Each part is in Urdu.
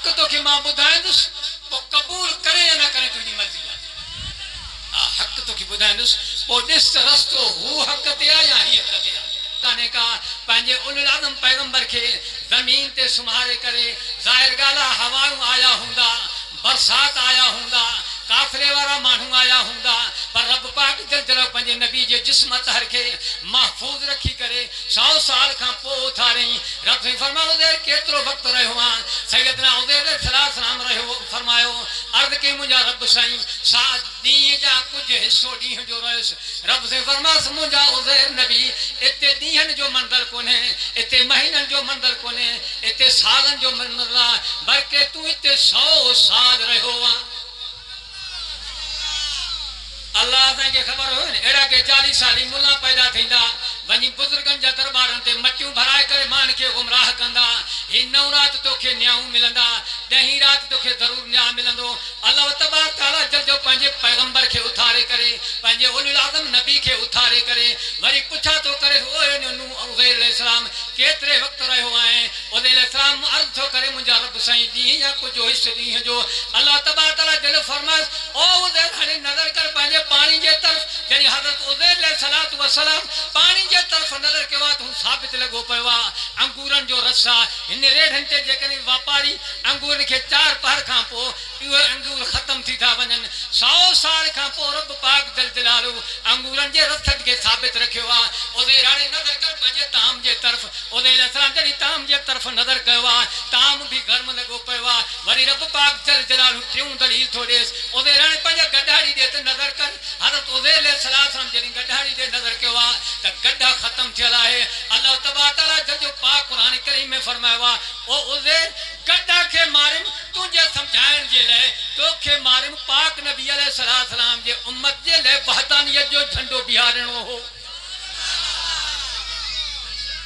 حق تو کہ ماں بدھائندس وہ قبول کرے یا نہ کرے تجھے مرضی حق تو کہ بدھائندس وہ ڈس رستو ہو حق تیا یا ہی حق تیا نے کہا پانجے اولو العظم پیغمبر کے زمین تے سمہارے کرے ظاہر گالا ہواؤں آیا ہوندا برسات آیا ہوندا کافرے وارا مانو آیا ہوندا پر رب پاک جل جلو پنجے نبی جے جسم طہر کے محفوظ رکھی کرے 100 سال کھاں پو اتھاریں رب سے فرماؤ عزیر کیترو وقت رہے ہوا سیدنا عزیر علیہ السلام رہے فرمایو عرض کے مجھا رب سائیں سات دین جا کچھ حصو دین جو رہس رب سے فرماس مجھا عزیر نبی اتے دین جو منزل کونے اتے مہینن جو منزل کونے اتے سالن جو منزل بلکہ تو اتے 100 سال رہے ہوا اللہ سے خبر ہوئے ایڑا کہ 40 سالی ملا پیدا تھیندا ونی بزرگن جا دربارن تے مٹیوں بھرائے کرے مان کے گمراہ کندا ہی 9 رات تو کے نیاؤں ملندا 10 رات تو کے ضرور نیا ملندو اللہ تبارک تعالی جل جو پنجے پیغمبر کے اتھارے کرے پنجے اولو العظم نبی کے اتھارے کرے وری پچھا تو کرے اوے نو عزیر علیہ السلام کیترے وقت رہے ہوئے عزیر علیہ السلام عرض تو کرے مجھا رب سائیں دی یا کچھ حصہ دی جو اللہ تبارک تعالی جل فرمائے او عزیر ہنے نظر کر پنجے پانی جے طرف یعنی حضرت عزیر علیہ السلام پانی جے طرف نظر کے وقت ہوں ثابت لگو پوا انگورن جو رسا ان ریڑھن تے جے واپاری انگورن کے 4 پہر کھاں پو انگور ختم تھی تھا ونن 100 سال کھاں پو رب پاک جل جلالو انگورن جے رسن کے ثابت رکھو عزیر ہنے نظر کر پنجے تام جے طرف عزیر علیہ السلام جنی تام جے طرف نظر کوا تام بھی گرم لگو پوا وری رب پاک جل جلالو ٹیوں دلیل تھوڑیس عزیر ہنے پنجے گڈھاڑی دے تے نظر کر حضرت عزیر علیہ السلام جنی گڈھاڑی دے نظر کوا تا گڈھا ختم تھیا ہے اللہ تبارک تعالی جو پاک قرآن کریم میں فرمایا او عزیر گڈھا کے مارم تجھے سمجھائن جے لے تو کے مارم پاک نبی علیہ السلام جے امت جے لے وحدانیت جو جھنڈو بہارنو ہو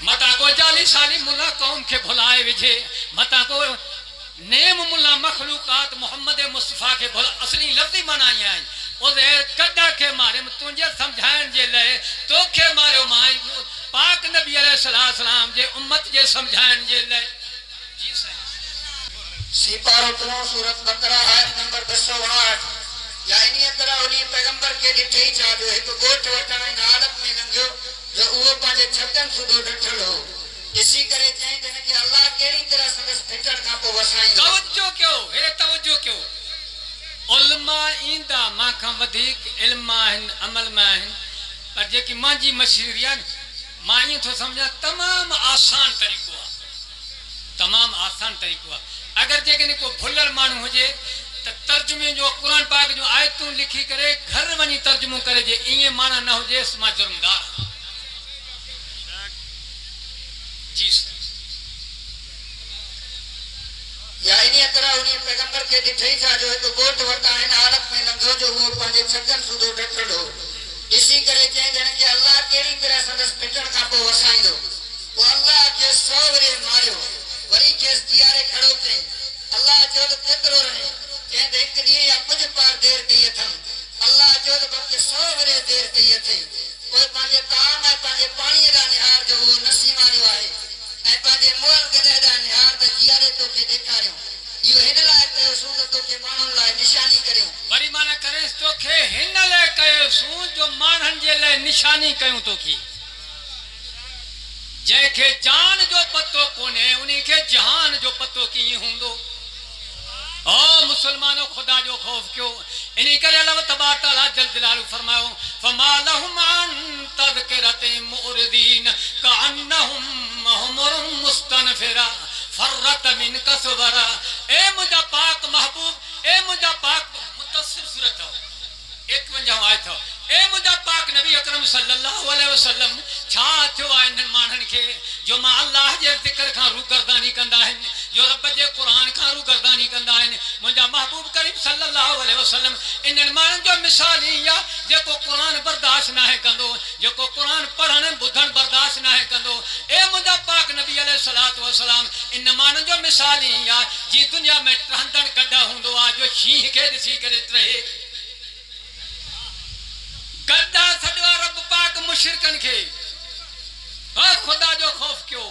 متا کو 40 سالی ملا قوم کے بھلائے وجھے متا کو نیم ملا مخلوقات محمد مصطفیٰ کے بھلا اصلی لفظی منائی آئیں عزیر گڈھا کے مارم تجھے سمجھائن جے لے تو کے مارو مائیں پاک نبی علیہ السلام جے امت جے سمجھائن جے لے جی سائیں سپارہ 3 سورت بقرہ آیت نمبر 258 یا انہی طرح انہی پیغمبر کے ڈٹھئی چاہ جو ایک گوٹ وٹھنا ان عالت میں لنگیو جو اوہ پانچے چھکن سدو ڈٹھڑ ہو اسی کرے چاہیں دنے کہ اللہ کیڑی طرح سندس پھٹڑ کا پو وسائیں توجہ کیوں ہے توجہ کیوں علماء ایندا ماں کا ودیک علم آہن عمل میں آہن پر جے کی ماں جی مشہوریان ماں یہ تو سمجھا تمام آسان طریقہ تمام آسان طریقہ اگر جے کہ کو بھلر مانو ہو جے تو ترجمے جو قرآن پاک جو آیتوں لکھی کرے گھر ونی ترجموں کرے جے یہ معنی نہ ہو جے اس ماں جرمدار جی یا انہی طرح انہی پیغمبر کے ڈٹھئی چاہ جو ایک گوٹ وٹا ان عالت میں لنگیو جو وہ پانچے چھکن سدو ڈٹھڑ ہو اسی کرے چاہیں دنے کہ اللہ کیڑی طرح سندس پھٹڑ کا پو وسائیں دو وہ اللہ کے 100 ورے ماریو وری کیس دیارے کھڑو کہیں اللہ جو کترو رہے چاہیں دے ایک دیئے یا کچھ پار دیر کہیے تھا اللہ جو بلکہ 100 ورے دیر کہیے تھے کوئی پانچے تام ہے پانچے پانی دا نہار جو وہ نسیمانی آئے اے پانچے مول گدہ دا نہار دا جیارے تو کے دیکھا رہے ہوں یہ ہن لائے کہے سون تو کے مانن لائے نشانی کرے ہوں وری مانا کرے تو کہ ہن لائے کہے سون جو مانن جے لائے نشانی کہوں تو کی جے کے جان جو پتو کونے انہی کے جہان جو پتو کی ہوں دو او مسلمانوں خدا جو خوف کیوں انہی کرے اللہ تبارک تعالی جل جلالہ فرماؤ فما لهم عن تذکرۃ معرضین کأنهم حمر مستنفرہ فرت من کسورہ اے مجھا پاک محبوب اے مجھا پاک متصر صورت ہو 51 آیت ہو اے مجھا پاک نبی اکرم صلی اللہ علیہ وسلم چھا تھو آئین مانن کے جو ماں اللہ جے ذکر کھا رو گردانی کندہ ہیں جو رب جے قرآن کھا رو گردانی کندہ ہیں مجھا محبوب کریم صلی اللہ علیہ وسلم انہن مانن جو مثالی یا جے کو قرآن برداشت نہ ہے کندو جو کو قرآن پڑھن بدھن برداشت نہ ہے کندو اے مجھا پاک نبی علیہ السلام ان مانن جو مثالی یا جی دنیا میں ٹرہندن گڈا ہوندو آ جو شیح کے دسی کرے رہے گڈا سڈوا رب پاک مشرکن کے خدا جو خوف کیوں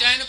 4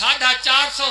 450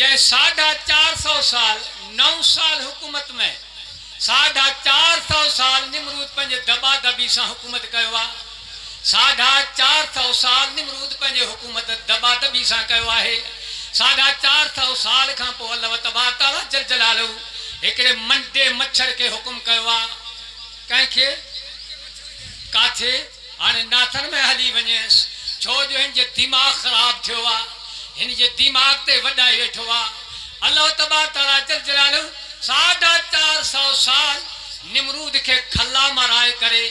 جے 450 سال 9 سال حکومت میں 450 سال نمرود پنجے دبا دبی سا حکومت کیوا 450 سال نمرود پنجے حکومت دبا دبی سا کیوا ہے 450 سال کھاں پو اللہ تبارک تعالی جل جلالہ ایکڑے منڈے مچھر کے حکم کیوا کہیں کے کاتھے آنے ناتھن میں حلی ونیس چھو جو ہن جے دماغ خراب تھوا ہن جے دماغ تے وڈا ویٹھوا اللہ تبارک تعالی جل جلالہ 450 سال نمرود کے کھلا مرائے کرے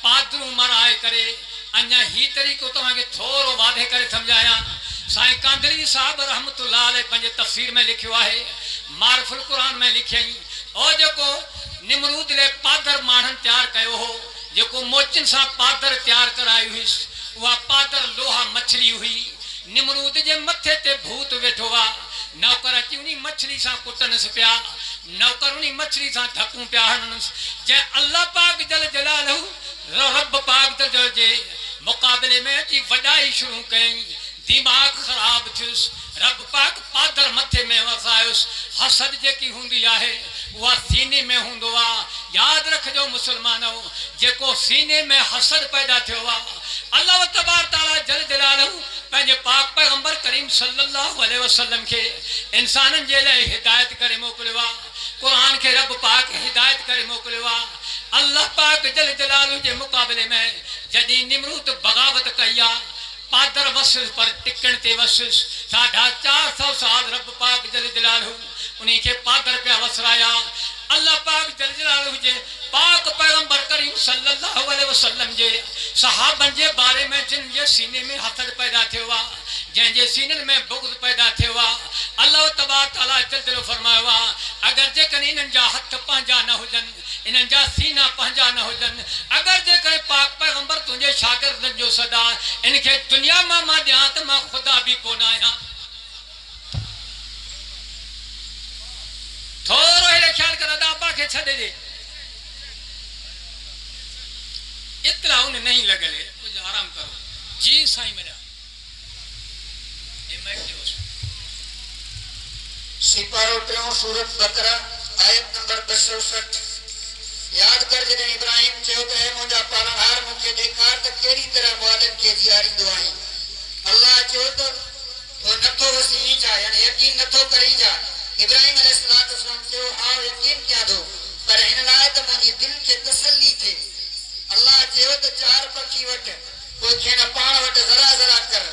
پادرو مرائے کرے انجا ہی طریقو تو کے تھورو وعدے کرے سمجھایا سائیں کاندری صاحب رحمت اللہ علیہ پنجے تفسیر میں لکھوا ہے معرف القرآن میں لکھیں اور جو کو نمرود لے پادر ماڑھن تیار کہو ہو جو کو موچن سا پادر تیار کرائی ہوئی وہ پادر لوہا مچھلی ہوئی نمرود جے متھے تے بھوت ویٹھو وا نوکر اچی انہی مچھلی سا کٹنس پیا نوکر انہی مچھلی سا دھکوں پیا ہنس جے اللہ پاک جل جلالہ رب پاک جل جلالہ جے مقابلے میں اچی وڈائی شروع کہیں دماغ خراب تھیس رب پاک پادر متھے میں وسائس حسد جے کی ہوندی آہے وہ سینے میں ہوندوا یاد رکھ جو مسلمانوں جے کو سینے میں حسد پیدا تھوا اللہ تبارک تعالی جل جلالہ پنجے پاک پیغمبر کریم صلی اللہ علیہ وسلم کے انسانن جے لئے ہدایت کرے موکلوا قرآن کے رب پاک ہدایت کرے موکلوا اللہ پاک جل جلالہ جے مقابلے میں جدی نمرود بغاوت کیا پادر وسس پر ٹکن تے وسس 450 سال رب پاک جل جلالہ انہی کے پادر پہ وسرایا اللہ پاک جل جلالہ جے پاک پیغمبر کریم صلی اللہ علیہ وسلم جے صحابن جے بارے میں جن جے سینے میں حسد پیدا تھوا جن جے سینن میں بغض پیدا تھوا اللہ تبارک تعالی جل جلالہ فرمایا اگر جے کن انن جا ہتھ پنجا نہ ہوجن انن جا سینہ پنجا نہ ہوجن اگر جے کن پاک پیغمبر تجھے شاگردن جو صدا ان کے دنیا ما دیاں تے ما خدا بھی کون آیا تھوڑو ہی خیال کر ادا ابا کے چھڑے دے اطلاع انہیں نہیں لگلے کچھ آرام کرو جی سائیں میرا سپارو ٹروں سورت بقرہ آیت نمبر 260 یاد کر جنہیں ابراہیم چاہتا ہے مجھا پارنہار مکے دیکھار تک کیری طرح موالن کے جیاری دعائیں اللہ چاہتا تو نتو وسیعی جا یعنی یقین نتو کری جا ابراہیم علیہ السلام سے آؤ یقین کیا دو پر ان لائے تو مجھے دل کے تسلی تھے اللہ چاہتا 4 پکی وٹ کوئی کھینا پان وٹ ذرا ذرا کر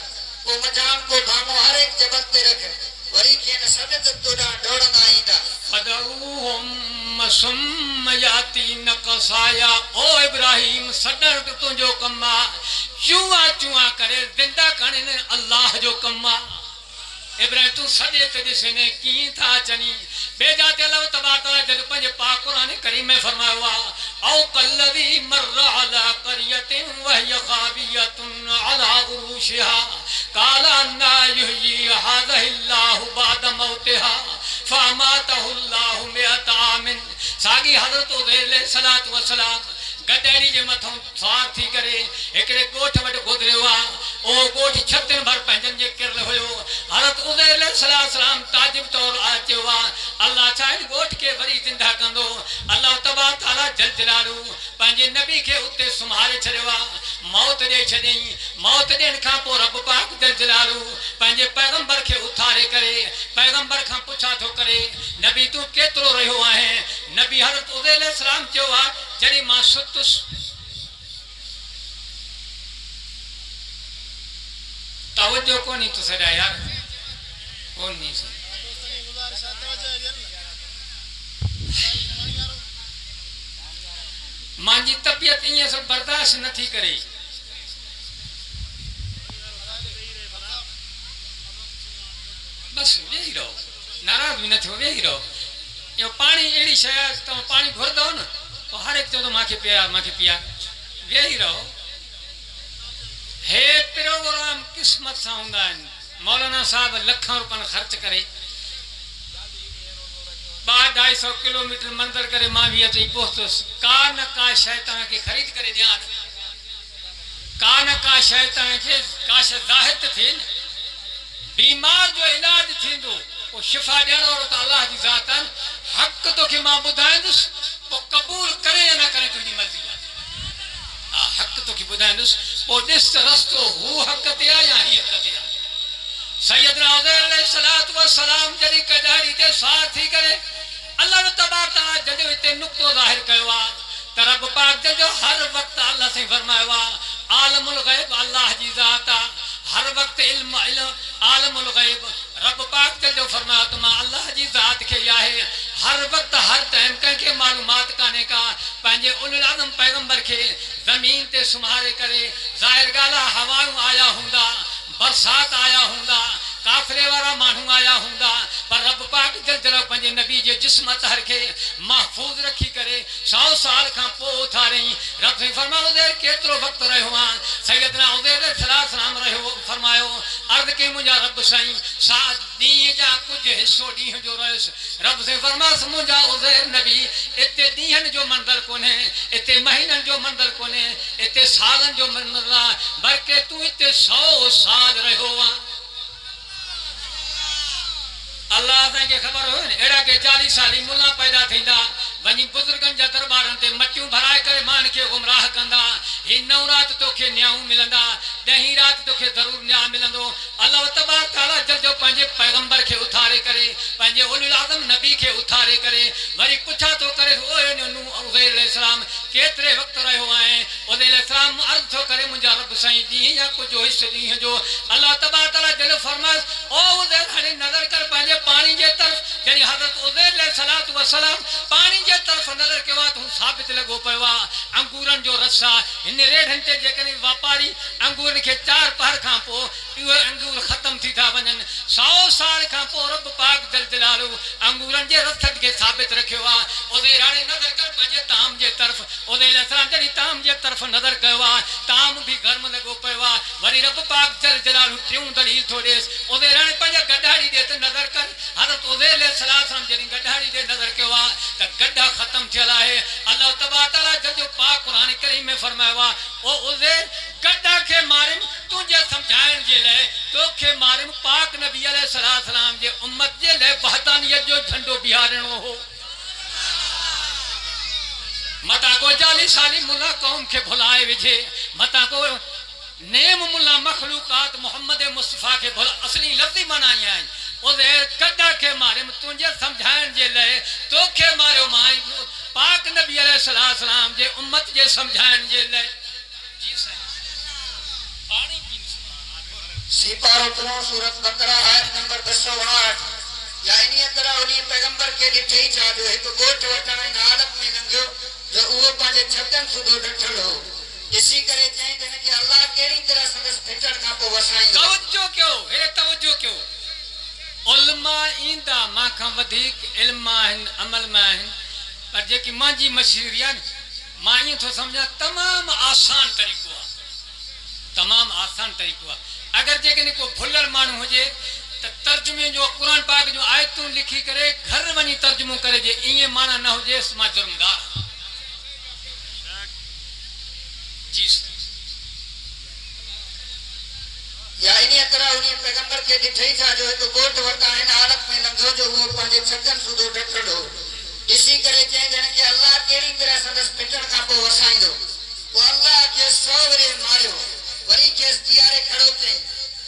وہ مجھان کو بھامو ہر ایک جبل تے رکھ وری کھینا سبت تو ڈوڑن آئیں دا فدعوہم سم یاتی نقصایا او ابراہیم صدر تو جو کما چوہا چوہا کرے زندہ کرنے اللہ جو کما ابراہیم تو سجے تے دسنے کی تھا چنی بے جاتے اللہ تبارک تعالی جل پنج پاک قرآن کریم میں فرمایا ہوا او کلذی مر علی قریۃ وہی خاویۃ علی عروشها قال ان یحیی ھذہ اللہ بعد موتها فاماتہ اللہ 100 عام ساگی حضرت علیہ الصلوۃ والسلام گڈیری جے متھوں سوار تھی کرے ایکڑے گوٹھ وٹ گزرے ہوا او گوٹھ چھتن بھر پنجن جے کرل ہویو حضرت عزیر علیہ السلام تاجب طور آچے ہوا اللہ چاہے گوٹھ کے وری زندہ کندو اللہ تبارک تعالی جل جلالہ پنجے نبی کے اتے سمھارے چھڑوا موت دے چھڑیں موت دین کھاں پو رب پاک جل جلالہ پنجے پیغمبر کے اتھارے کرے پیغمبر کھاں پوچھا تھو کرے نبی تو کیترو رہو ہے نبی حضرت عزیر علیہ السلام چوا جڑی ماں ستس توجہ کونی تو سڑا یار کون نہیں سر مانجی طبیعت یہ سب برداشت نہ تھی کرے بس وہی رہو ناراض بھی نہ تھو وہی رہو یہ پانی ایڑی شاید تو پانی گھر دو نا تو ہر ایک تو ماں کے پیا وہی رہو ہے پروگرام قسمت سا ہوندا ہے مولانا صاحب لکھاں روپن خرچ کرے 250 کلومیٹر منزل کرے ماں بھی اچھی پہنچس کا نہ کا شیطان کے خرید کرے دیان کا نہ کا شیطان کے کاش ظاہر تھے بیمار جو علاج تھیندو وہ شفا ڈیڑ اور تو اللہ جی ذات حق تو کہ ماں بدھائندس وہ قبول کرے یا نہ کرے تجھے مرضی حق تو کہ بدھائندس وہ دست رستو ہو حق تیا یا ہی حق تیا سیدنا عزیر علیہ السلام جڑی کجاری تے سار تھی کرے اللہ تبارک تعالی جدو تے نقطو ظاہر کیوا تے رب پاک جو ہر وقت اللہ سے فرمایا عالم الغیب اللہ جی ذات ہر وقت علم عالم الغیب رب پاک جو فرمایا تو ماں اللہ جی ذات کے یا ہے ہر وقت ہر ٹائم کے معلومات کانے کا پنجے اولو العظم پیغمبر کے زمین تے سمہارے کرے ظاہر گالا ہواؤں آیا ہوندا برسات آیا ہوندا کافرے وارا مانو آیا ہوندا پر رب پاک جل جلو پنجے نبی جے جسم تہر کے محفوظ رکھی کرے 100 سال کھاں پو تھا رہی رب سے فرماؤ عزیر کیترو وقت رہے ہوا سیدنا عزیر علیہ السلام رہے فرمایو عرض کے مجھا رب سائیں ساتھ دین جا کچھ حصو دین جو رہس رب سے فرماس مجھا عزیر نبی اتے دین جو منزل کونے اتے مہینن جو منزل کونے اتے سالن جو منزل بلکہ تو اتے 100 سال رہے ہوا اللہ تعالیٰ کے خبر ہوئے ایڈا کے 40 سالی ملا پیدا تھیندا ونی بزرگن جا دربارن تے مٹیوں بھرائے کرے مان کے گمراہ کندا ہی 9 رات تو کے نیاؤں ملندا 10 رات تو کے ضرور نیاؤں ملندو اللہ تبارک تعالی جل جو پنجے پیغمبر کے اتھارے کرے پنجے اولو العظم نبی کے اتھارے کرے وری پچھا تو کرے اوے نو عزیر علیہ السلام کیترے وقت رہے ہوئے عزیر علیہ السلام عرض تو کرے مجھا رب سائیں دی یا کچھ حصہ دی جو اللہ تبارک تعالی جل فرمائے او عزیر ہنے نظر کر پنجے پانی جے طرف یعنی حضرت عزیر علیہ السلام پانی جے طرف نظر کے وقت ہوں ثابت لگو پیوا انگورن جو رسا ان ریڑھن تے جیکنی واپاری انگورن کے 4 پہر کھاں پو یہ انگور ختم تھی تھا ونن 100 سال کھاں پو رب پاک جل جلالو انگورن جے رسد کے ثابت رکھوا عزیر ہنے نظر کر پنجے تام جے طرف عزیر علیہ السلام جڑی تام جے طرف نظر کوا تام بھی گرم لگو پیوا وری رب پاک جل جلالو ٹیوں دلیل تھوڑیس عزیر ہنے پنجے گڈھاڑی دے تے نظر کر حضرت عزیر علیہ السلام جڑی گڈھاڑی دے نظر کوا تے گڈھا ختم تھیا ہے اللہ تبارک تعالی جو پاک قرآن کریم میں فرمایا او عزیر گڈھا کے مارم تجھے سمجھائن جے لے تو کے مارم پاک نبی علیہ السلام جے امت جے لے وحدانیت جو جھنڈو بہارنو ہو متا کو 40 سالی ملا قوم کے بھلائے وجھے متا کو نیم ملا مخلوقات محمد مصطفیٰ کے بھلا اصلی لفظی منائی آئیں عزیر گڈھا کے مارم تجھے سمجھائن جے لے تو کے مارو مائیں پاک نبی علیہ السلام جے امت جے سمجھائن جے لے جی صحیح پانی پین سپارہ 3 سورت بقرہ آیت نمبر 259 یا انہی طرح انہی پیغمبر کے ڈٹھئی چاہ جو ایک گوٹ وٹائن عالم میں لنگیو جو اوہ پانچے چھتن سدو ڈٹھڑو اسی کرے چاہیں جنہیں کہ اللہ کیڑی طرح سندس پھٹڑ کا پو وسائیں توجہ کیوں ہے توجہ کیوں علماء ایندا ماں کھاں ودھیک علم آہن عمل میں آہن پر جے کی ماں جی مشہوریان ماں یہ تو سمجھا تمام آسان طریقہ تمام آسان طریقہ اگر جے کہ کو بھلر مانو ہو جے تو ترجمے جو قرآن پاک جو آیتوں لکھی کرے گھر ونی ترجموں کرے جے یہ مانا نہ ہو جے اس ماں جرمدار جی یا انہی طرح انہی پیغمبر کے ڈٹھئی تھا جو ایک گوٹ وٹائن عالم میں لنگو جو وہ پانچے چھتن سدو ڈٹھڑو اسی کرے چاہیں جنہیں کہ اللہ کیڑی طرح سندس پھٹڑ کا پو وسائیں دو وہ اللہ کے 100 ورے مارو وری کے دیارے کھڑو کہیں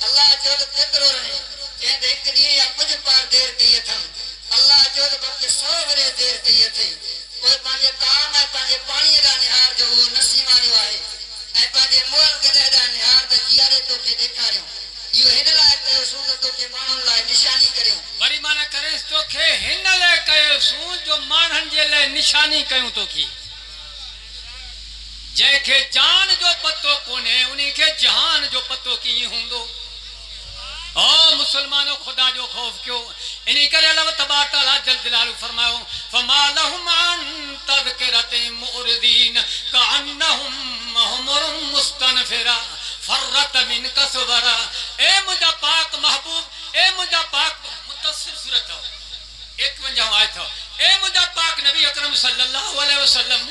اللہ جو تکرو رہے چاہیں دے ایک دیئے یا کچھ پار دیر کہیے تھا اللہ جو بلکہ 100 ورے دیر کہیے تھے کوئی پانچے تام ہے پانچے پانی دا نہار جو وہ نسیمانیو آئے اے پانچے مول گدہ دا نہار دا جیارے تو کے دیکھا رہے ہوں یہ ہن لائے کہے سون تو کے مانن لائے نشانی کریوں بڑی مانا کرے تو کہ ہن لائے کہے سون جو مانن جے لائے نشانی کہوں تو کی جے کہ جان جو پتو کونے انہی کے جہان جو پتو کی ہوں دو او مسلمانوں خدا جو خوف کیوں انہی کرے اللہ تبارک تعالی جل جلالہ فرماؤ فما لهم عن تذکرۃ معرضین کأنہم حمر مستنفرہ فرت من کسورہ اے مجھا پاک محبوب اے مجھا پاک متصل صورت ہو 51 آیت ہو اے مجھا پاک نبی اکرم صلی اللہ علیہ وسلم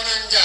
49।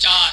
4।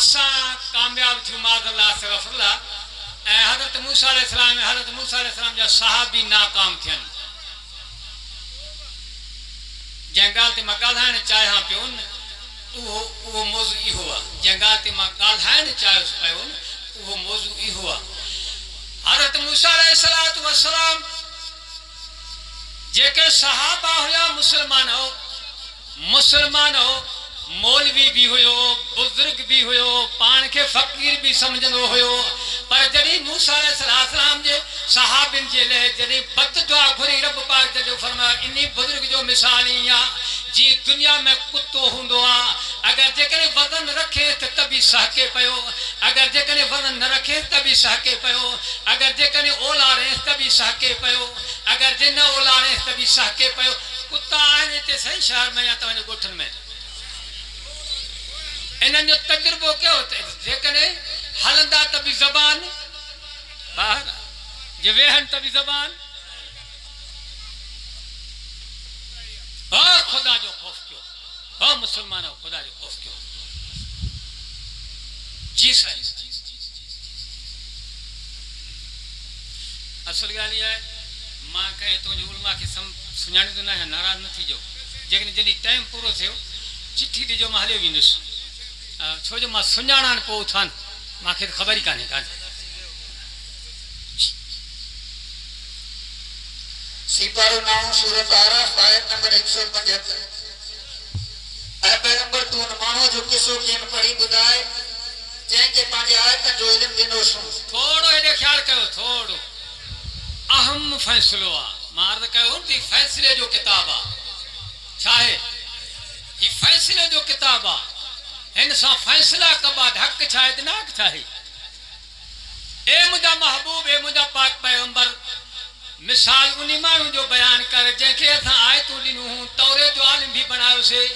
اساں کامیاب تھیوں معاذ اللہ استغفر اللہ حضرت موسیٰ علیہ السلام جا صحابی ناکام تھین جنگال تے مقال ہے چاہے ہاں پیون وہ موضوع ہی ہوا جنگال تے مقال ہے چاہے اس پیون وہ موضوع ہی ہوا حضرت موسیٰ علیہ السلام جے کہ صحابہ ہویا مسلمان ہو مولوی بھی ہوئے بزرگ بھی ہوئے پان کے فقیر بھی سمجھنو ہوئے پر جڑی موسیٰ علیہ السلام جے صحابین جے لے جڑی بد دعا گھری رب پاک جو فرمایا انی بزرگ جو مثالی یا جی دنیا میں کتو ہوندو اگر جے کنے وزن رکھے تبھی سہکے پیو اگر جے کنے وزن نہ رکھے تبھی سہکے پیو اگر جے کنے اولا رہے تبھی سہکے پیو اگر جے نہ اولا رہے تبھی سہکے پیو کتا آنے تے صحیح شہر میں یا تو گوٹھن میں انہاں جو تجربو کیا ہوتا ہے جیکنے ہلندہ تبھی زبان باہر جو ویہن تبھی زبان خدا جو خوف کیوں مسلمانوں خدا جو خوف کیوں جی سر اصل گالی ہے ماں کہیں تو جو علماء کی سنجھانے تو نہ ہے ناراض نہ تھی جو لیکن جنہی ٹائم پورو تھے چٹھی دی جو ماں ہلے ویندس چھو جو ماں سنجھانان پو تھان ماں کے خبر ہی کانے کان سپارہ 9 سورۃ آراف آیت نمبر 175 اے پیغمبر تو ان مانو جو کسو کین پڑھی بدائے جن کے پانچ آیتن جو علم دینو سن تھوڑو ایڈے خیال کرو تھوڑو اہم فیصلو مارد کہو تی فیصلے جو کتابا چاہے یہ فیصلے جو کتابا انسان فیصلہ کا بعد حق چاہے دناک چاہے اے مجھا محبوب اے مجھا پاک پیغمبر مثال انہی مانو جو بیان کر جن کے ایسا آیتو لنو ہوں تورے جو عالم بھی بناؤ سے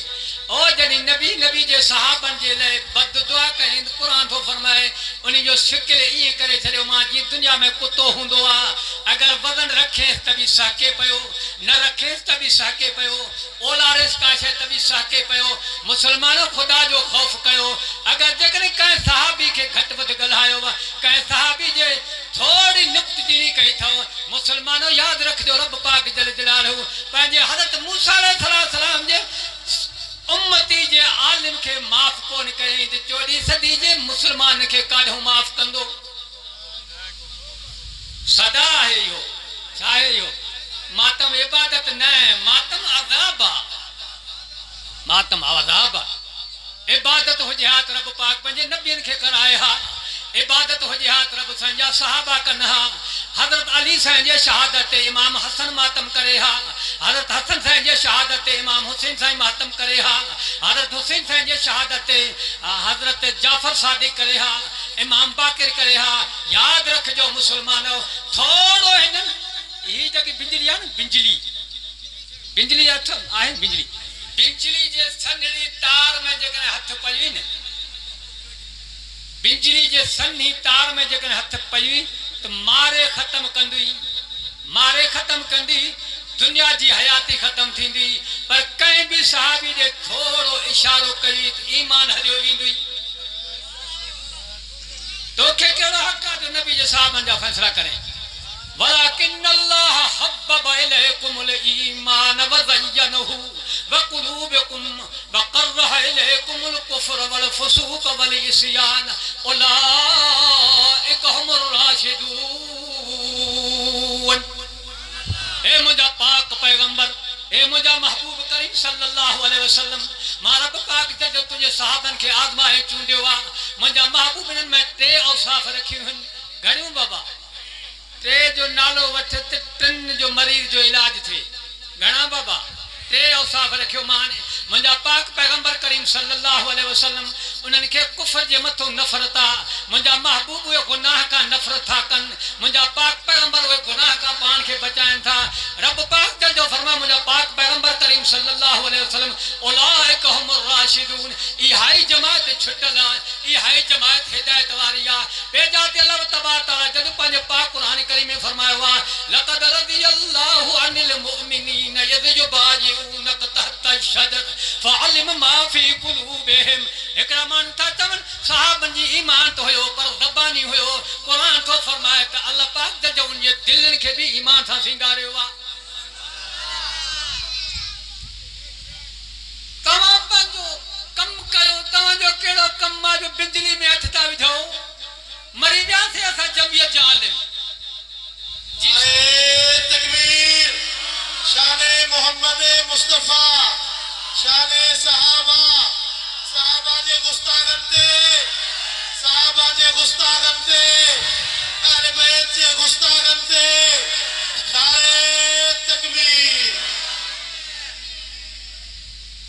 او جنی نبی جے صحابن جے لئے بد دعا کہیں قرآن تو فرمائے انہی جو شکل یہ کرے چھڑے ماں جی دنیا میں کتو ہوں دعا اگر وزن رکھیں تبھی ساکے پیو نہ رکھیں تبھی ساکے پیو اولا رس کاشے تبھی ساکے پیو مسلمانوں خدا جو خوف کہو اگر جکنے کہیں صحابی کے گھٹ ود گلائیو کہیں صحابی جے تھوڑی نقط جینی کہی تھا مسلمانوں یاد رکھ جو رب پاک جل جلالہ پہنجے حضرت موسیٰ علیہ السلام جے امتی جے عالم کے معاف کون کریں تے 14 صدی جے مسلمان کے کاڑھوں معاف کندو صدا ہے یو چاہے یو ماتم عبادت نہیں ماتم عذاب عبادت ہو جہات رب پاک پنجے نبیین کے کرائے ہا عبادت ہو جہات رب سنجا صحابہ کنہا حضرت علی سنجے شہادت امام حسن ماتم کرے ہا حضرت حسن سنجے شہادت امام حسین سنجے ماتم کرے ہا حضرت حسین سنجے شہادت حضرت جعفر صادق کرے ہا امام باقر کرے ہا یاد رکھ جو مسلمانوں تھوڑو ہے نا یہ جگہ بنجلی ہے نا بنجلی آئے بنجلی جے سنہی تار میں جگہ ہتھ پجوی نا بنجلی جے سنہی تار میں جگہ ہتھ پجوی تو مارے ختم کندی دنیا جی حیاتی ختم تھی دی پر کہیں بھی صحابی جے تھوڑو اشارو کری ایمان ہلیو ویندوی تو کہڑا حق ہے جو نبی جے صحابن جا فیصلہ کریں وَلَكِنَّ اللَّهَ حَبَّبَ إِلَيْكُمُ الْإِيمَانَ وَزَيَّنَهُ وَقُلُوبِكُمْ وَقَرَّهَ إِلَيْكُمُ الْكُفْرَ وَالْفُسُوقَ وَالْعِصْيَانَ أُولَئِكَ هُمُ الرَّاشِدُونَ اے مجھا پاک پیغمبر اے مجھا محبوب کریم صلی اللہ علیہ وسلم مارا پاک جو تجھے صحابن کے آزمائے چونڈے ہوا مجھا محبوب نے میں 3 اوصاف رکھی ہوں گھڑیوں بابا 3 جو نالو وٹھ 3 جو مریض جو علاج تھے گھنا بابا 3 اوصاف رکھیو مانے مجھا پاک پیغمبر کریم صلی اللہ علیہ وسلم انہوں کے کفر جے متو نفرتا مجھا محبوب ہوئے گناہ کا نفرت تھا کن مجھا پاک پیغمبر ہوئے گناہ کا پان کے بچائیں تھا رب پاک جل جو فرما مجھا پاک پیغمبر کریم صلی اللہ علیہ وسلم اولئک هم الراشدون ایہائی جماعت چھٹلا یہ ہے جماعت ہدایت واری آ بے جاتے اللہ تبارک تعالی جد پنج پاک قرآن کریم میں فرمایا ہوا لقد رضی اللہ عن المؤمنین اذ یبایعونک تحت الشجر فعلم ما فی قلوبہم اکرامان تھا چون صحابن جی ایمان تو ہوئے پر زبانی ہوئے قرآن تو فرمایا کہ اللہ پاک جد ان یہ دلن کے بھی ایمان تھا سنگارے ہوا تمام پنجو کم کرو تمام جو کیڑو کم ما جو بجلی میں اٹھتا وجھو مری جا سے ایسا جمعیت جعالم تکبیر شان محمد مصطفیٰ شان صحابہ جے گستاخن تے صحابہ جے گستاخن تے اہل بیت جے گستاخن تے نعرہ تکبیر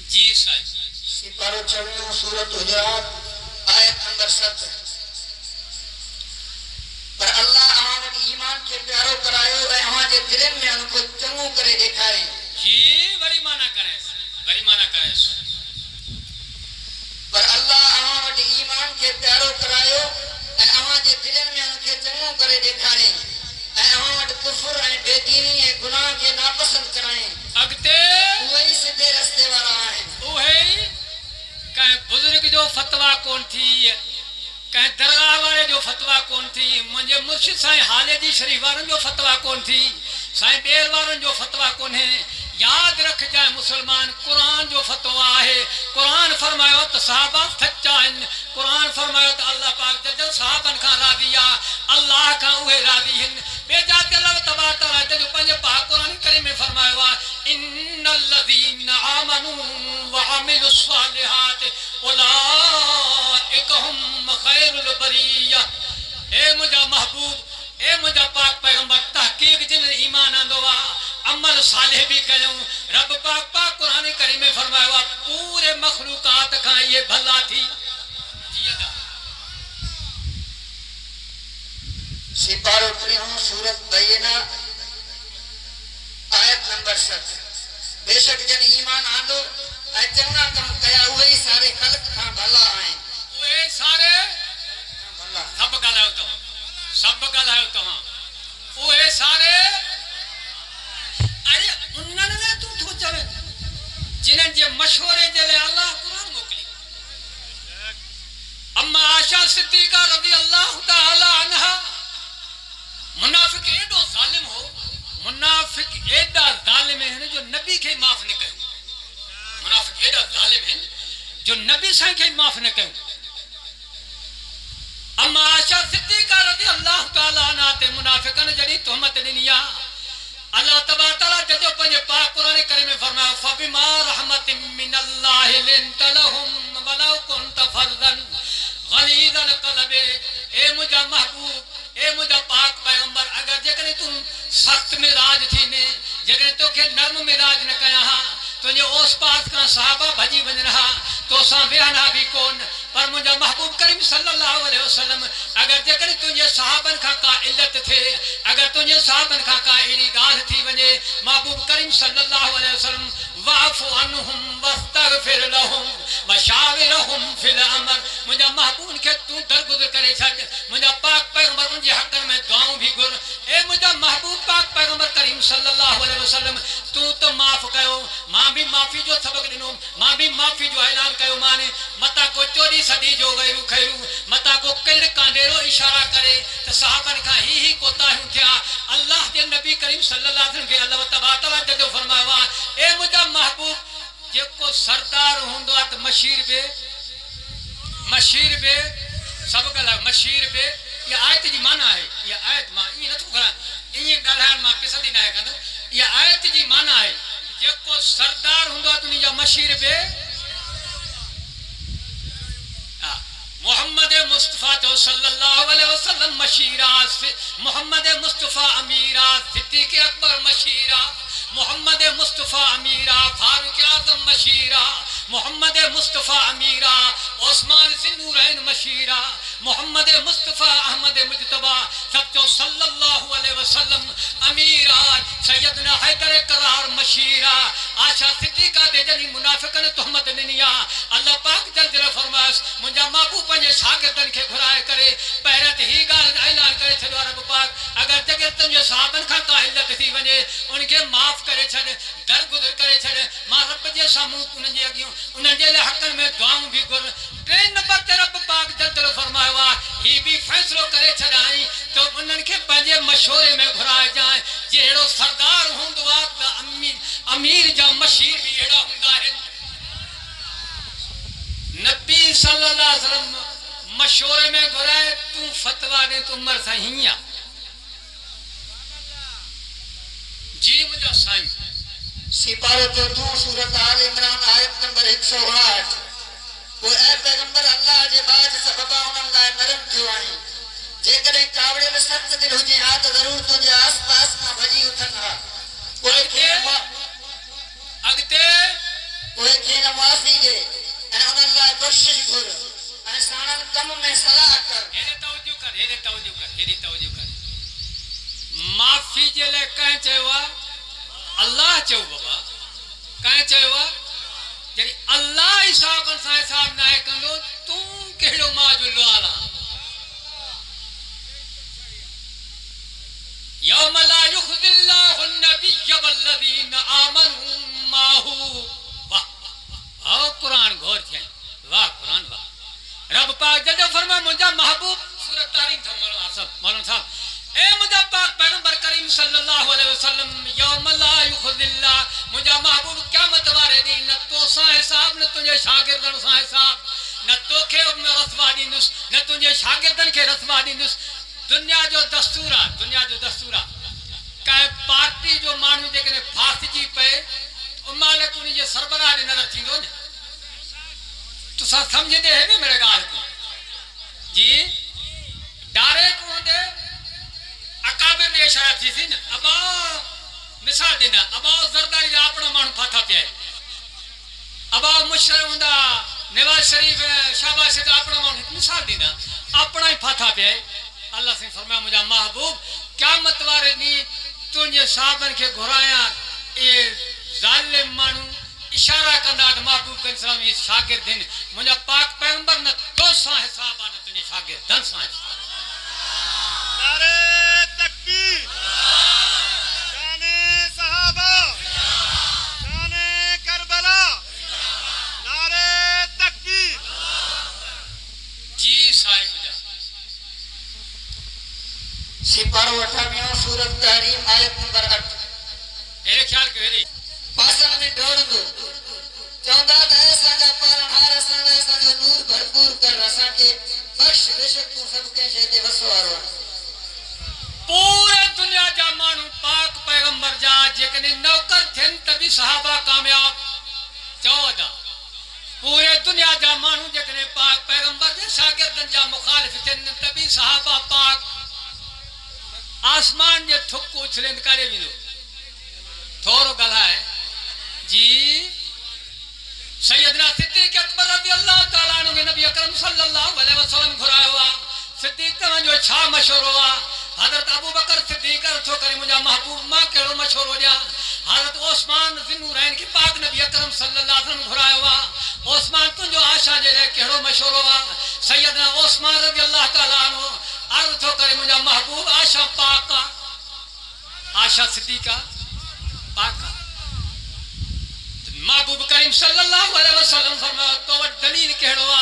جی صاحب سپارہ چڑھیوں سورت حجرات آیت نمبر 7 پر اللہ آمد ایمان کے پیارو کرایو اے ہاں جے دلن میں ان کو چنگو کرے دیکھائے جی بڑی معنی کریں پر اللہ آمد ایمان کے پیارو کرایو اے ہاں جے دلن میں ان کے چنگو کرے دیکھائے اے ہاں کفر اے بے دینی اے گناہ کے ناپسند کرائیں اگتے وہی سدھے رستے والا آئیں اوہی کہیں بزرگ جو فتوہ کون تھی کہیں درگاہ والے جو فتوہ کون تھی مجھے مرشد سائیں حالے جی شریف وارن جو فتوہ کون تھی سائیں بیل وارن جو فتوہ کون ہے یاد رکھ جائے مسلمان قرآن جو فتوہ ہے قرآن فرمائیو تو صحابہ سچا ہیں قرآن فرمائیو تو اللہ پاک جل صحابن کا راضی اللہ کا اوہ راضی ہیں بے جاتے اللہ تبارک تعالی جل پنج پاک قرآن کریم میں فرمائیو ان الذین آمنوا وعملوا الصالحات اولئک هم خیر البریہ اے مجھا محبوب اے مجھا پاک پیغمبر تحقیق جن ایمان آندوا عمل صالح بھی کروں رب پاک قرآن کریم میں فرمایا ہوا پورے مخلوقات کا یہ بھلا تھی سپارہ چڑھیوں سورت بینہ آیت نمبر 7 بے شک جن ایمان آندو اے چنگا کم کیا ہوئی سارے خلق ہاں بھلا آئیں وہ سارے بھلا سب گل ہے تو وہ سارے ارے انہوں نے تو چوے جنہیں جے مشورے جلے اللہ قرآن موکلی اما عائشہ صدیقہ رضی اللہ تعالی عنہ منافق ایڈو ظالم ہو منافق ایڈا ظالم ہے جو نبی کے معاف نہ کرو منافق ایڈا ظالم ہے جو نبی سائیں کے معاف نہ کرو اما عائشہ صدیقہ رضی اللہ تعالی عنہ تے منافقن جڑی تہمت دنیا اللہ تبارک تعالی جو پنج پاک قرآن کریم میں فرمایا فبما رحمت من اللہ لنت لهم ولو كنت فظا غلیظ القلب اے مجھا محبوب اے مجھا پاک پیغمبر اگر جکنے تم سخت مزاج تھی نے جکنے تو کہ نرم مزاج نہ کیا ہاں تو یہ اس پاس کا صحابہ بھجی بن رہا تو ساں ویہنا بھی کون پر مجھا محبوب کریم صلی اللہ علیہ وسلم اگر جکنے تجھے صحابن کا علت تھے اگر تجھے صحابن کا ایری گال تھی وجے محبوب کریم صلی اللہ علیہ وسلم وعفو عنہم واستغفر لہم وشاورہم فی الامر مجھا محبوب کے تو درگزر کرے چھٹ مجھا پاک پیغمبر ان جے حق میں دعاؤں بھی گر اے مجھا محبوب پاک پیغمبر کریم صلی اللہ علیہ وسلم تو معاف کہو ماں بھی معافی جو سبق دنوں ماں بھی معافی جو اعلان کہو مانے متا کو چوری صدی جو غیرو خیرو متا کو کڑ کانڈیرو اشارہ کرے تو صحابن کا ہی کوتا ہوں تھیا اللہ کے نبی کریم صلی اللہ علیہ وسلم کے اللہ تبارک تعالی جو فرمایا اے مجھا محبوب جے کو سردار ہوندو ات مشیر بے سب گلا مشیر بے یہ آیت جی معنی ہے یہ آیت ماں یہ نہ تو کرا یہ گلہان ماں کس دی نہ ہے کنا یہ آیت جی معنی ہے جے کو سردار ہوندو ات نی مشیر بے محمد مصطفیٰ صلی اللہ علیہ وسلم مشیرہ محمد مصطفیٰ امیرہ صدیق اکبر مشیرہ محمد مصطفیٰ امیرہ فاروق اعظم مشیرہ محمد مصطفیٰ امیرا عثمان ذنورین مشیرہ محمد مصطفیٰ احمد مجتبہ سب جو صلی اللہ علیہ وسلم امیرا سیدنا حیدر قرار مشیرہ آشا صدیقہ دے جنی منافقن تحمت ننیا اللہ پاک جل جلہ فرماس منجا محبوب پنجے شاگردن کے گھرائے کرے پیرت ہی گال اعلان کرے چھڑو رب پاک اگر جگر تنجے صحابن کا قائلت تھی ونجے ان کے معاف کرے چھڑ در گزر کرے چھڑ ماں رب جے ساموں انہن جے اگیوں انہن جے حقن میں دعاؤں بھی گر ٹرین نمبر تے رب پاک جل جلہ فرمائے وا ہی بھی فیصلو کرے چھڑائیں تو انہن کے پنجے مشورے میں گھرائے جائیں جیڑو سردار ہوندو آتا امیر جا مشیر بھی ایڑا ہوندا ہے نبی صلی اللہ علیہ وسلم مشورے میں گھرائے تو فتوہ دے تو مر سہیاں جی مجھا سائیں سپارہ تو سورت آل عمران آیت نمبر 108 وہ اے پیغمبر اللہ جے باج سببا انہاں لائے نرم کیوں آئیں جے کریں کاوڑے میں سخت دل ہو جی ہاں تو ضرور تجھے آس پاس کا بھجی اتھنگا وہ کھینا معافی دے انہاں لائے بخشش گر انساناں کم میں صلاح کر ہیرے توجہ کر معافی جے لے کہیں چاہوا اللہ چاہو بابا کہیں چاہوا یعنی اللہ حساب انسان حساب نہ ہے کندو تم کہڑو ماجو لوالا یوم لا یخذ اللہ النبی والذین آمنوا ماہو واہ قرآن گھور تھے واہ قرآن واہ رب پاک جل فرما مجھا محبوب سورت تحریم تھا مولانا صاحب اے مجھا پاک پیغمبر کریم صلی اللہ علیہ وسلم یوم لا یخذ اللہ مجھا محبوب قیامت وارے دی نہ تو سا حساب نہ تجھے شاگردن سا حساب نہ تو کے رسوا دیندس نہ تجھے شاگردن کے رسوا دیندس دنیا جو دستورہ کہ پارٹی جو مانو جے کنے پھاس جی پے مالک انہیں یہ سربراہ نظر تھی دو تو سا سمجھے دے ہے نہیں میرے گال کو جی ڈارے کو دے اکابر دے اشارہ تھی سی نا ابا مثال دینا ابا زرداری جا اپنا مانو پھاتا پہ ہے ابا مشرف ہوندا نواز شریف شہباز سے اپنا مانو مثال دینا اپنا ہی پھاتا پہ ہے اللہ سے فرمایا مجھا محبوب قیامت وارے نہیں تنجھے صحابن کے گھرایا اے ظالم مانو اشارہ کندہ محبوب کے اسلام یہ شاگرد ہیں مجھا پاک پیغمبر نہ تو سا حساب آنا تنجھے شاگرد دن سا حساب نعرہ تکبیر شان صحابہ شان کربلا نعرہ تکبیر جی سائی مجھا سپارہ 28 سورت تحریم آیت نمبر 8 میرے خیال کے ویلے پاسن میں ڈوڑ دو چوندہ دا ایسا جا پالن ہار اسان ایسا جو نور بھرپور کر رسا کے بخش بشک تو سب کے شہدے وسوارو پورے دنیا جا مانو پاک پیغمبر جا جکنی نوکر تھن تبھی صحابہ کامیاب 14 پورے دنیا جا مانو جکنی پاک پیغمبر جا شاگردن جا مخالف تھن تبھی صحابہ پاک آسمان جے تھکو اچھلند کرے بھی دو تھورو گلہ ہے جی سیدنا صدیق اکبر رضی اللہ تعالیٰ عنہ نبی اکرم صلی اللہ علیہ وسلم گھرائے ہوا صدیق تمہیں جو چھا مشہور ہوا حضرت ابو بکر صدیق ارتھو کرے مجھا محبوب ماں کہڑو مشہور ہو جا حضرت عثمان ذنورین کی پاک نبی اکرم صلی اللہ علیہ وسلم گھرائے ہوا عثمان تن جو آشا جلے کہڑو مشہور ہوا سیدنا عثمان رضی اللہ تعالیٰ عنہ ارتھو کرے مجھا محبوب آشا پاکا آشا صدیقہ پاکا محبوب کریم صلی اللہ علیہ وسلم فرمایا تو وہ دلیل کہڑو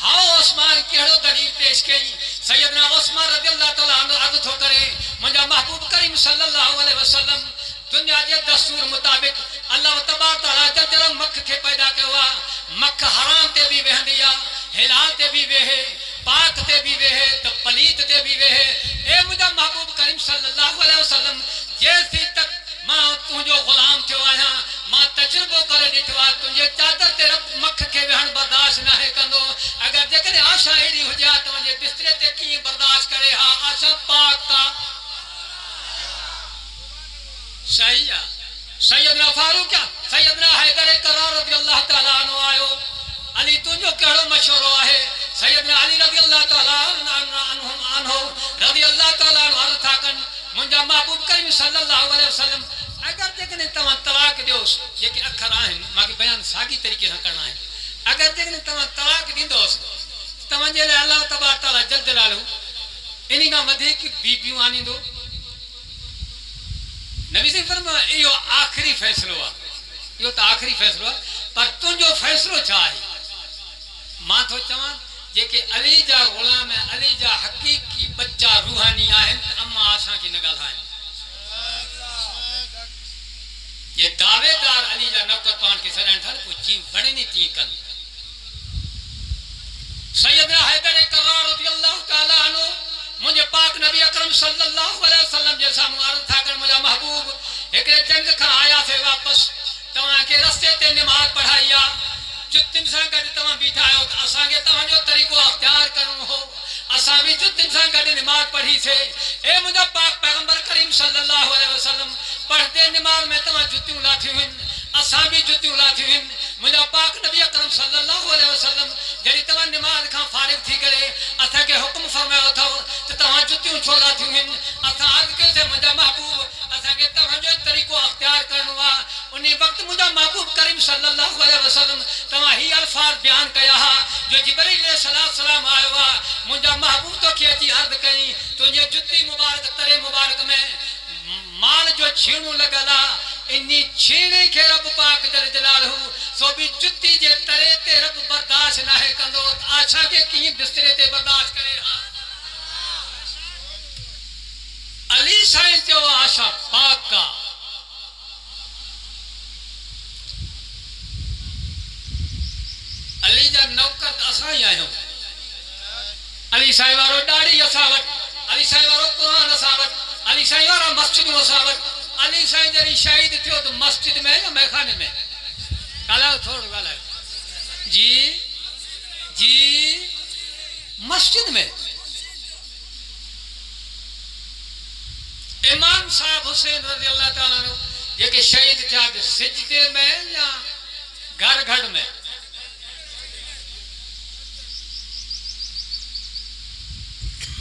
ہاں عثمان کہڑو دلیل پیش کئی سیدنا عثمان رضی اللہ تعالیٰ عنہ عرض ہو کرے مجھا محبوب کریم صلی اللہ علیہ وسلم دنیا جے دستور مطابق اللہ تبارک تعالیٰ جل جلال مکھ کے پیدا کیا مکھ حرام تے بھی وہن دیا حلال تے بھی وہے پاک تے بھی وہے تو پلیت تے بھی وہے اے مجھا محبوب کریم صلی اللہ علیہ وسلم جیسی تک ماں تجھو غلام تھو آیا ماں تجربو کرے ڈٹوا تجھے چادر تے رب مکھ کے وہن برداشت نہ ہے کندو اگر جکنے آشا ایڈی ہو جا تو مجھے بسترے تے کی برداشت کرے ہاں آشا پاک کا صحیح ہے سیدنا فاروق کیا سیدنا حیدر کرار رضی اللہ تعالیٰ عنہ آئیو علی تجھو کہڑو مشورو آئے سیدنا علی رضی اللہ تعالیٰ عنہ رضی اللہ تعالیٰ عنہ عرض تھا کن منجا محبوب کریم صلی اللہ علیہ وسلم اگر دیکھنے تمہیں طلاق دیوس یہ کہ اکھر آئیں ماں کی بیان ساگی طریقے سے کرنا ہے اگر دیکھنے تمہیں طلاق دیں دوست تمہیں جلے اللہ تبارک تعالیٰ جل جلالہ انہی کا مدھے کی بیبیوں آنی دو نبی سے فرما یہ آخری فیصلہ ہوا یہ تو آخری فیصلہ ہوا پر تم جو فیصلہ چاہے ماں تو چاہاں یہ کہ علی جا غلام ہے علی جا حقیقی بچہ روحانی آئیں اما آسان کی نگل آئیں یہ دعوے دار علی جا نوکر پان کے سرین تھا کو جیم بڑے نہیں تھی کن سیدنا حیدر کرار رضی اللہ تعالیٰ عنہ مجھے پاک نبی اکرم صلی اللہ علیہ وسلم جیسا معارض تھا کر مجھے محبوب ایک جنگ کھا آیا سے واپس تمہاں کے رستے تے نماز پڑھائیا جت انسان کا تمہاں بیٹھا ہے تو اساں کے تمہاں جو طریقہ اختیار کرن ہو اساں بھی جت انسان کا نماز پڑھی سے اے مجھے پاک پیغمبر کریم صلی اللہ علیہ وسلم پڑھتے نماز میں تمہاں جتیوں لاتی ہوئن اساں بھی جتیوں لاتی ہوئن مجھے پاک نبی اکرم صلی اللہ علیہ وسلم جڑی تمہاں نماز کھاں فارغ تھی کرے اساں کے حکم فرمایا تھا تو تمہاں جتیوں چھوڑا تھی ہوئن اساں عرض کے سے مجھے محبوب اساں کے تمہاں جو طریقہ اختیار کرنوا انہی وقت مجھے محبوب کریم صلی اللہ علیہ وسلم تمہاں ہی الفاظ بیان کیا جو جبریل علیہ السلام آئے ہوا مجھے محبوب تو کہتی عرض کہیں تو یہ جتی مبارک ترے مبارک میں مال جو چھینو لگلا انی چھینے کے رب پاک جل جلالہ سو بھی جتی جے ترے تے رب برداشت نہ ہے کندو آچھا کے کی بسترے تے برداشت کرے علی سائن جو آشا پاک کا علی جا نوکر اسائی آئے ہوں علی سائی وارو ڈاڑی اساوٹ علی سائی وارو قرآن اساوٹ علی سائی وارو مسجد اساوٹ علی سائی جری شہید تھے تو مسجد میں یا میخانے میں کالا تھوڑ والا جی مسجد میں امام صاحب حسین رضی اللہ تعالیٰ عنہ یہ کہ شہید تھے آج سجدے میں یا گھر گھڑ میں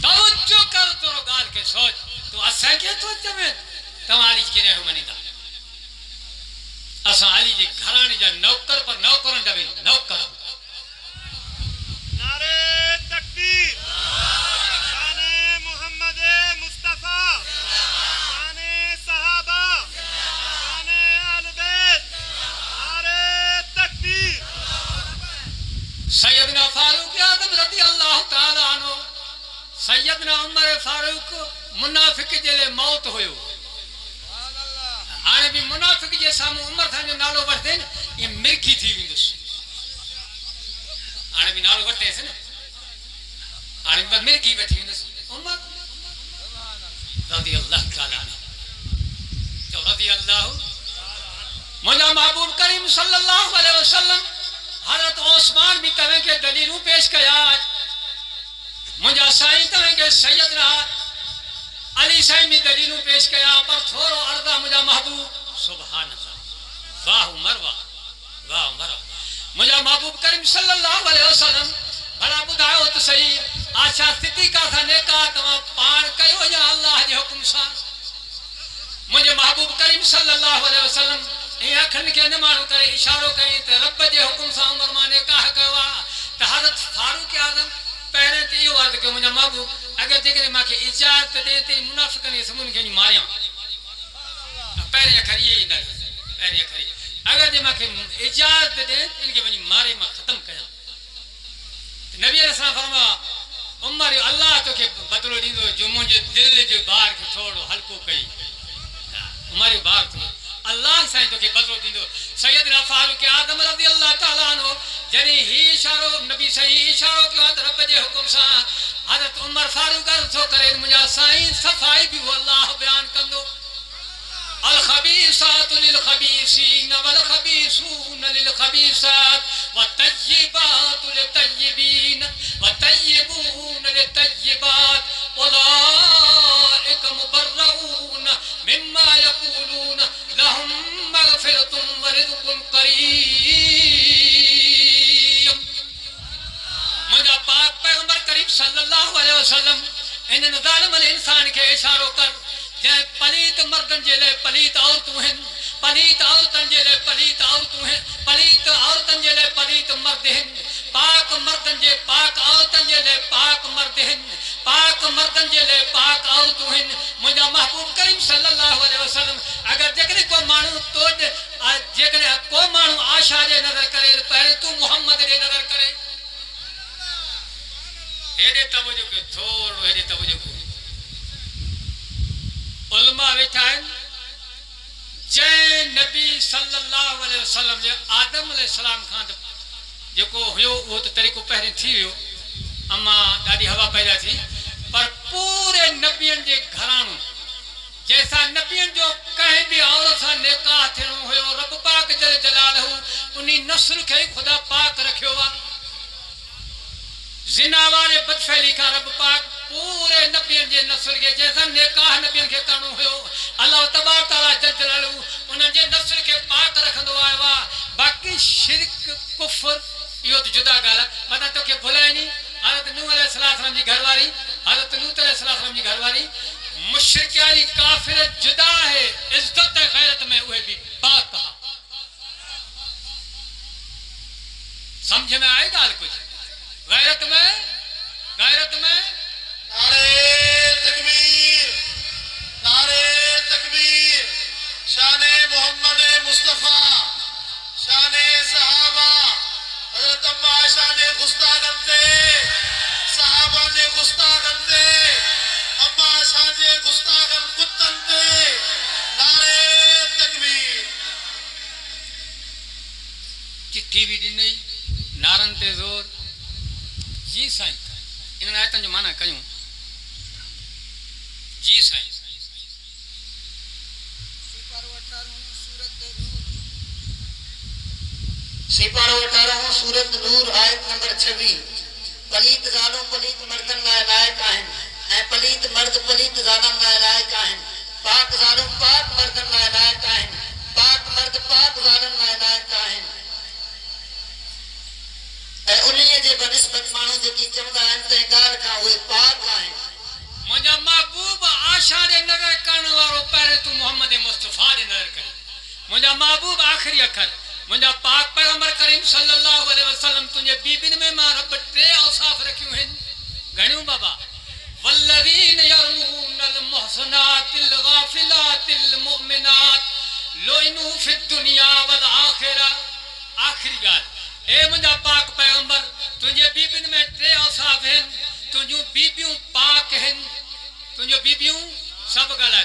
توجہ کر تو گال کے سوچ تو اساں کے توجہ میں تمہاری کی رہو منی دا اساں علی جی گھرانے جا نوکر پر نوکرن دا بھی نوکر نعرہ تکبیر شان محمد مصطفیٰ شان صحابہ شان اہل بیت نعرہ تکبیر سیدنا فاروق اعظم رضی اللہ تعالیٰ عنہ سیدنا عمر فاروق منافق جلے موت ہوئے آنے بھی منافق جے سامو عمر تھا جو نالو بڑھتے ہیں یہ مرکی تھی ویندس آنے بھی نالو بڑھتے ہیں آنے بھی مرکی بیٹھی ویندس عمر رضی اللہ تعالیٰ عنہ جو رضی اللہ مجھا محبوب کریم صلی اللہ علیہ وسلم حضرت عثمان بھی تمہیں کے دلیلوں پیش کیا مجھا سائن تمہیں کے سیدنا علی سائن بھی دلیلوں پیش کیا پر تھوڑو عرضہ مجھا محبوب سبحان اللہ واہ عمر واہ عمر مجھا محبوب کریم صلی اللہ علیہ وسلم بڑا بدھائے ہو تو صحیح آشا ستھی کا تھا نیکا تمہیں پان کہو یا اللہ جے حکم سا مجھے محبوب کریم صلی اللہ علیہ وسلم یہ اکھن کے نمانو کرے اشارو کہیں تے رب جے حکم سا عمر مانے کہا کہوا تے حضرت فاروق اعظم پہرے تے یہ عرض کہ مجھے محبوب اگر دیکھنے ماں کے اجازت دے تے منافقن یہ سمون کے ماریاں پہرے کھری یہ اندر پہرے کھری اگر دے ماں کے اجازت دے ان کے بنی مارے ماں ختم کیا نبی علیہ السلام فرما عمر اللہ تو کہ بدلو دیندو جو مجھے دل جو بار کے چھوڑو ہلکو کئی عمر بار تو اللہ سائیں تو کہ بدلو دیندو سیدنا فاروق اعظم رضی اللہ تعالیٰ عنہ جنہی ہی اشارو نبی صحیح اشارو کے وقت رب جے حکم سا حضرت عمر فاروق عرض ہو کرے مجھا سائیں صفائی بھی وہ اللہ بیان کندو الخبیثات للخبیثین والخبیثون للخبیثات والطیبات للطیبین والطیبون للطیبات اولئک مبرؤون مما یقولون لهم صلی اللہ علیہ وسلم انن ظالم انسان کے اشارو کر جائیں پلیت مردن جے لے پلیت عورتوں ہیں پلیت عورتن جے لے پلیت عورتوں ہیں پلیت عورتن جے لے پلیت مرد ہیں پاک مردن جے پاک عورتن جے لے پاک مرد ہیں پاک مردن جے لے پاک عورتوں ہیں مجھا محبوب کریم صلی اللہ علیہ وسلم اگر جکنے کو مانو تو جکنے کو مانو آشا جے نظر کرے پہلے تو محمد جے نظر کرے ایڈے توجہ کے تھوڑو ایڈے توجہ کے علماء بیٹھا ہے جے نبی صلی اللہ علیہ وسلم جے آدم علیہ السلام خاند جو کو ہوئے وہ تو طریقو پہلے تھی ہوئے اما دادی ہوا پیدا تھی پر پورے نبیان جے گھرانوں جیسا نبیان جو کہیں بھی عورت سا نکاح تھنو ہوئے رب پاک جل جلالہ انہی نسل کے خدا پاک رکھے ہوا زنا والے بدفعلی کا رب پاک پورے نبیان جے نسل کے جیسا نکاح نبیان کے کرنو ہوئے اللہ تبارک تعالیٰ جل جلالہ انہاں جے نسل کے پاک رکھندو آئے وا باقی شرک کفر یہ تو جدا گالا پتہ تو کہ بھولائے نہیں حضرت نوح علیہ السلام کی گھرواری حضرت لوط علیہ السلام کی گھرواری مشرکیانی کافر جدا ہے عزت غیرت میں ہوئے بھی پاک کہا سمجھ میں آئے گا کچھ غیرت میں نعرے تکبیر نعرے تکبیر شان محمد مصطفیٰ شان صحابہ حضرت اما عائشہ نے گستاخن تے صحابہ نے گستاخن تے اما عائشہ نے گستاخن کتن تے نعرے تکبیر چٹھی بھی دن نہیں نارن تے زور جی سائیں انہوں آیتن جو معنی کیوں جی سائیں سپارہ 18 سورت نور آیت نمبر 26 پلیت ظالم پلیت مردن لائق آہن اے پلیت مرد پلیت ظالم لائق آہن پاک ظالم پاک مردن لائق آہن پاک مرد پاک ظالم لائق آہن اے انہی جے بنسبت مانو جو کی چمدہ انتہگار کا ہوئے پاک آہن مجھا محبوب آشا دے نظر کرنے وارو پہلے تو محمد مصطفیٰ دے نظر کرے مجھا محبوب آخری اکھر مجھا پاک پیغمبر کریم صلی اللہ علیہ وسلم تجھے بیبن میں ماں رب ٹرے اوصاف رکھیوں ہیں گھنیوں بابا والذین یرمون المحسنات الغافلات المؤمنات لعنوا فی الدنیا والآخرہ آخری گال اے مجھا پاک پیغمبر تجھے بیبن میں ٹرے اوصاف ہیں تجھوں بیبیوں پاک ہیں تجھوں بیبیوں سب گالا ہے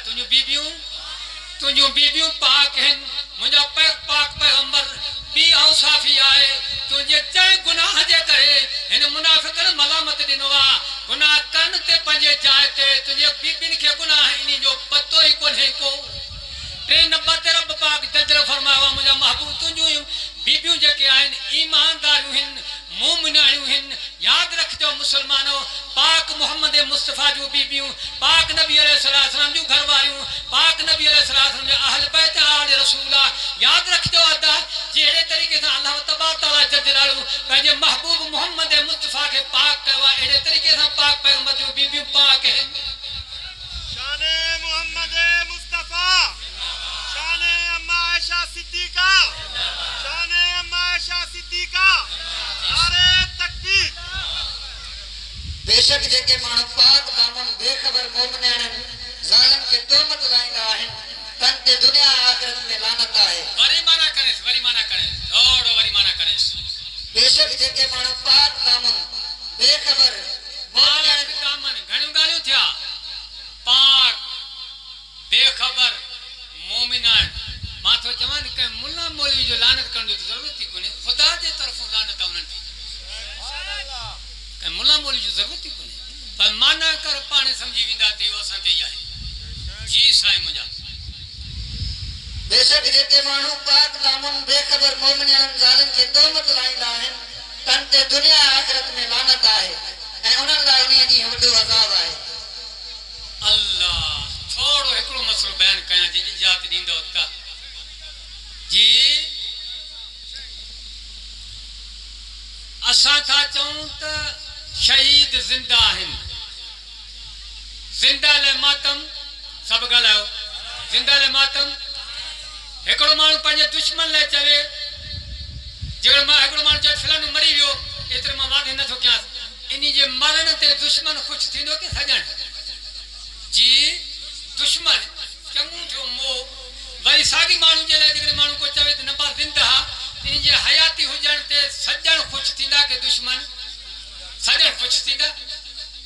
تجھوں بیبیوں پاک ہیں مجھا پاک پیغمبر بھی اوصافی آئے تجھے چاہے گناہ جے کرے ان منافقن ملامت دنوا گناہ کرن تے پنجے جائے تجھے بیبین کے گناہ انہی جو پتو ہی کنہیں کو تے نبا تے رب پاک ججر فرمایا مجھا محبوب تجھوں بیبیوں جے کے آئین ایمانداریوں ہیں مومنائیوں ہیں یاد رکھ جو مسلمانوں پاک محمد مصطفیٰ جو بیبیوں پاک نبی علیہ السلام جو گھرواریوں پاک نبی علیہ السلام جو اہل بیت آل رسولہ یاد رکھ جو ادا جیڑے طریقے سے اللہ تبارک تعالیٰ جل جلالہ پہنجے محبوب محمد مصطفیٰ کے پاک کہوا ایڑے طریقے سے پاک پیغمبر جو بیبیوں پاک ہیں شان محمد مصطفیٰ شان اما عائشہ صدیقہ شان اما عائشہ صدیقہ نعرے تکبیر بے شک جے کے مانو پاک دامن بے خبر مومنین ظالم کے تومت لائنگا آہن تن تے دنیا آخرت میں لانت آئے وری مانا کریں دوڑو وری مانا کریں بے شک جے کے مانو پاک دامن بے خبر مومنین پاک دامن گھنیوں گالیوں تھیا پاک بے خبر مومنان ماں تو جوان کہ ملا مولی جو لانت کرنے تو ضرورت ہی کوئی نہیں خدا دے طرفوں لانت آؤنن تھی کہ ملا مولی جو ضرورت ہی کوئی نہیں پر مانا کر پانے سمجھی ویندہ تھی وہ سانتے ہی آئے جی سائیں مجھا بے شک جے کے مانو پاک دامن بے خبر مومنین ظالم کے تومت لائنگا آہن تن تے دنیا آخرت میں لانت آئے اے انہاں لائنی دی ہمدو عذاب آئے اللہ تھوڑو ہکڑو مسئلہ بیان کیا جی اجازت دیندہ ہوتا جی اساں تھا چاہوں تا شہید زندہ آہن زندہ لے ماتم سب گلاؤ زندہ لے ماتم ایکڑو مانو پنجے دشمن لے چوے جگڑ ما ایکڑو مانو چوے فلانو مری ویو ایتر ما واضح نہ تھو کیا انہی جے مرن تے دشمن خوش تھیندو کہ سجن جی دشمن چنگو تھو مو وری ساگی مانو جے لے جگڑ مانو کو چوے تے نبا زندہ انہی جے حیاتی ہوجن تے سجن خوش تھیندا کہ دشمن سجن خوش تھیندا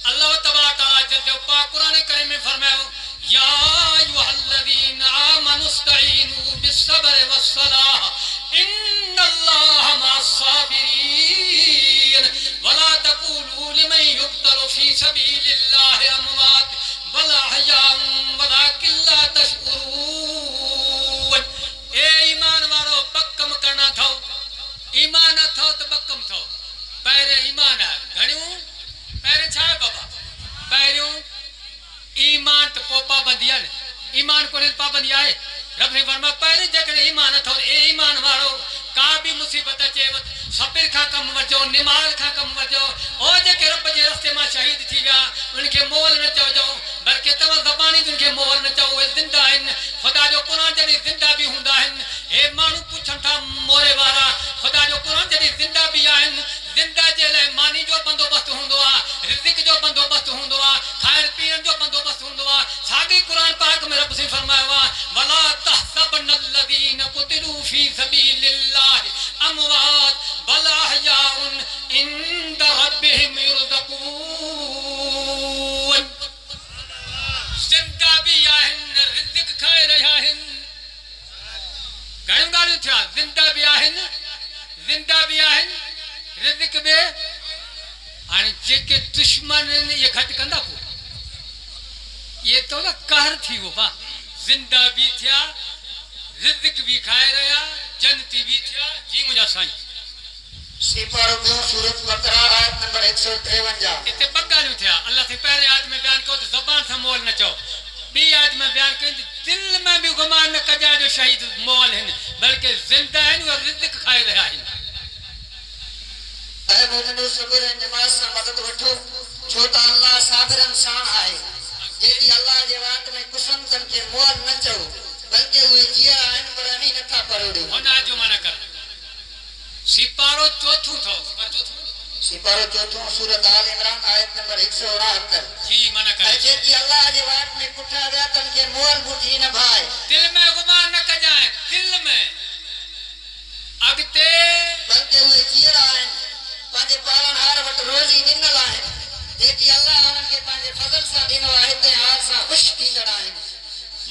اللہ تبارک تعالی جل پاک قرآن کریم میں فرمایا یا ایھا الذین آمنوا استعینوا بالصبر والصلاۃ ان اللہ مع الصابرین ولا تقولوا لمن يقتل في سبيل الله اموات بل احیاء ولکن لا تشعرون اے ایمان وارو بکم کرنا تھو ایمان تھو تو بکم تھو پہرے ایمان ہے گھڑیوں پہرے چھائے بابا پہریوں ایمان تو پو پابندی ہے ایمان کو پابندی آئے رب نے فرما پہرے جکڑے ایمان تھو اے ایمان وارو کا بھی مصیبت اچے صبر کھا کم وجو نماز کھا کم وجو او جے کہ رب جے رستے ما شہید تھی ویا ان کے مول نہ چو جو بلکہ تما زبانی ان کے مول نہ چو اے زندہ ہیں خدا جو قرآن جڑی زندہ بھی ہوندا ہیں اے مانو پوچھن تھا مورے وارا خدا جو قرآن جڑی زندہ بھی ہیں زندہ جے لے مانی جو بندوبست ہوندو آ رزق جو بندوبست ہوندو آ کھائن پین جو بندوبست ہوندو آ ساگی قرآن پاک میں رب سے فرمایا ہوا ولا تحسبن الذين قتلوا في سبيل الله اموات بل احياء عند ربهم يرزقون زندہ بھی آہن رزق کھائے رہا ہیں گھڑوں گاڑیوں تھیا زندہ بھی آہن رزق بے آنے جے کے دشمن یہ گھٹ کندہ کو یہ تو نا قہر تھی وہ با زندہ بھی تھیا رزق بھی کھائے رہا جنتی بھی تھیا جی مجھا سائیں سپارہ دو سورت بقرہ آیت نمبر 153 اتنے بگالوں تھیا اللہ سے پہلے آیت میں بیان کرو تو زبان سے مول نہ چاہو بھی آیت میں بیان کرو دل میں بھی گمان نہ کجا جو شہید مول ہیں بلکہ زندہ ہیں اور رزق کھائے رہا ہیں اے مومنو صبر نماز سے مدد وٹھو چھوٹا اللہ صابر انسان آئے جیتی اللہ جے وات میں قسم کن کے مول نہ چاہو بلکہ وہ جیا آئین پر ہمیں نہ تھا پڑھو ہونا جو منع کر سپارو چوتھوں تھو سپارو چوتھوں سورت آل عمران آیت نمبر 169 جی منع کر جیتی اللہ جے وات میں کٹھا گیا تن کے مول بوٹھی نہ بھائے دل میں گمان نہ کجائیں دل میں اگتے بلکہ وہ جیا آئین پانچے پالن ہار وٹ روزی نن لائیں جیتی اللہ انن کے پانچے فضل سا دینو آئیتے ہار سا خوش تھی لڑائیں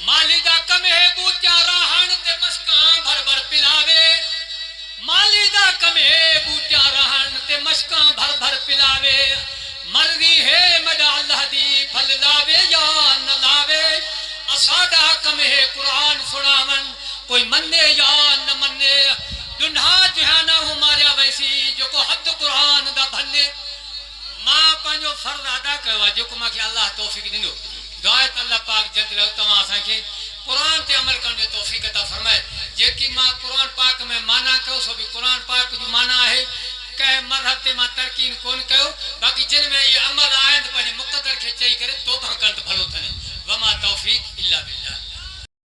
مالی دا کم ہے بوٹیا راہن تے مشکاں بھر بھر پلاوے مالی دا کم ہے بوٹیا راہن تے مشکاں بھر بھر پلاوے مرضی ہے مدہ اللہ دی پھل لاوے یا نہ لاوے اسادا کم ہے قرآن سناون کوئی منے یا نہ منے دنہا جہانا ہماریا ویسی جو کو حد قرآن دا بھلے ماں پانجو فرض ادا کروا جو کو ماں کی اللہ توفیق دینو دعایت اللہ پاک جلد رہو تمام آسان کے قرآن تے عمل کرنے جو توفیق عطا فرمائے جے کی ماں قرآن پاک میں مانا کہو سو بھی قرآن پاک جو مانا ہے کہ مذہب تے ماں ترکین کون کہو باقی جن میں یہ عمل آئند